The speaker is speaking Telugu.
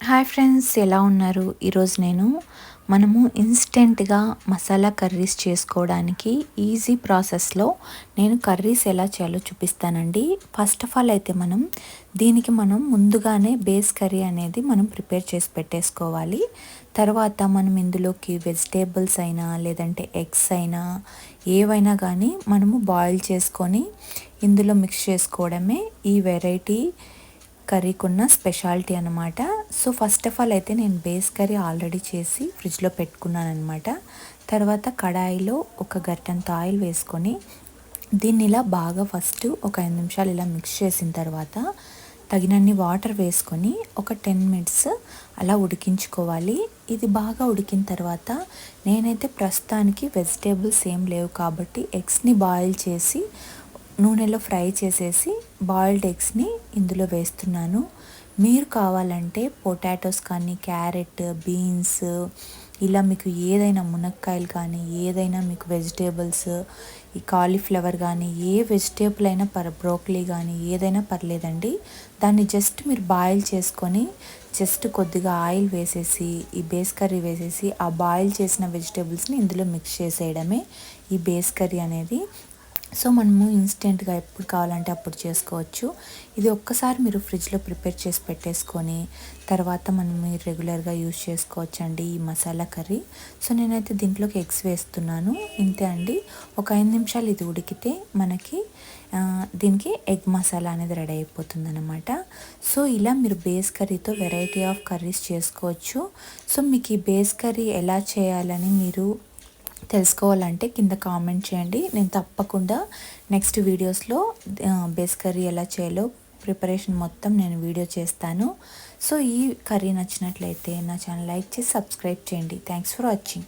హాయ్ ఫ్రెండ్స్, ఎలా ఉన్నారు? ఈరోజు మనము ఇన్స్టెంట్గా మసాలా కర్రీస్ చేసుకోవడానికి ఈజీ ప్రాసెస్లో నేను కర్రీస్ ఎలా చేయాలో చూపిస్తానండి. ఫస్ట్ ఆఫ్ ఆల్ అయితే దీనికి ముందుగానే బేస్ కర్రీ అనేది మనం ప్రిపేర్ చేసి పెట్టేసుకోవాలి. తర్వాత మనం ఇందులోకి వెజిటేబుల్స్ అయినా లేదంటే ఎగ్స్ అయినా ఏవైనా కానీ మనము బాయిల్ చేసుకొని ఇందులో మిక్స్ చేసుకోవడమే ఈ వెరైటీ కర్రీకున్న స్పెషాలిటీ అనమాట. సో ఫస్ట్ ఆఫ్ ఆల్ అయితే నేను బేస్ కర్రీ ఆల్రెడీ చేసి ఫ్రిడ్జ్లో పెట్టుకున్నాను అనమాట. తర్వాత కడాయిలో ఒక గరిటెంత ఆయిల్ వేసుకొని దీన్ని ఇలా బాగా ఫస్ట్ ఒక 5 నిమిషాలు ఇలా మిక్స్ చేసిన తర్వాత తగినన్ని వాటర్ వేసుకొని ఒక 10 మినిట్స్ అలా ఉడికించుకోవాలి. ఇది బాగా ఉడికిన తర్వాత నేనైతే ప్రస్తుతానికి వెజిటేబుల్స్ ఏం లేవు కాబట్టి ఎగ్స్ని బాయిల్ చేసి నూనెలో ఫ్రై చేసేసి బాయిల్డ్ ఎగ్స్ని ఇందులో వేస్తున్నాను. మీరు కావాలంటే పొటాటోస్ కానీ క్యారెట్, బీన్స్ ఇలా మీకు ఏదైనా మునక్కాయలు కానీ ఏదైనా మీకు వెజిటేబుల్స్ ఈ కాలీఫ్లవర్ కానీ ఏ వెజిటేబుల్ అయినా బ్రోకలీ కానీ ఏదైనా పర్లేదండి. దాన్ని జస్ట్ మీరు బాయిల్ చేసుకొని జస్ట్ కొద్దిగా ఆయిల్ వేసేసి ఈ బేస్ కర్రీ వేసేసి ఆ బాయిల్ చేసిన వెజిటేబుల్స్ని ఇందులో మిక్స్ చేసేయడమే ఈ బేస్ కర్రీ అనేది. సో మనము ఇన్స్టెంట్గా ఎప్పుడు కావాలంటే అప్పుడు చేసుకోవచ్చు. ఇది ఒక్కసారి మీరు ఫ్రిడ్జ్లో ప్రిపేర్ చేసి పెట్టేసుకొని తర్వాత మీరు రెగ్యులర్గా యూజ్ చేసుకోవచ్చు అండి ఈ మసాలా కర్రీ. సో నేనైతే దీంట్లోకి ఎగ్స్ వేస్తున్నాను, ఇంతే అండి. ఒక 5 నిమిషాలు ఇది ఉడికితే మనకి దీనికి ఎగ్ మసాలా అనేది రెడీ అయిపోతుంది అనమాట. సో ఇలా మీరు బేస్ కర్రీతో వెరైటీ ఆఫ్ కర్రీస్ చేసుకోవచ్చు. సో మీకు ఈ బేస్ కర్రీ ఎలా చేయాలని మీరు తెలుసుకోవాలంటే కింద కామెంట్ చేయండి. నేను తప్పకుండా నెక్స్ట్ వీడియోస్లో బేస్ కర్రీ ఎలా చేయాలో ప్రిపరేషన్ మొత్తం నేను వీడియో చేస్తాను. సో ఈ కర్రీ నచ్చినట్లయితే నా ఛానల్ లైక్ చేసి సబ్స్క్రైబ్ చేయండి. Thanks for watching.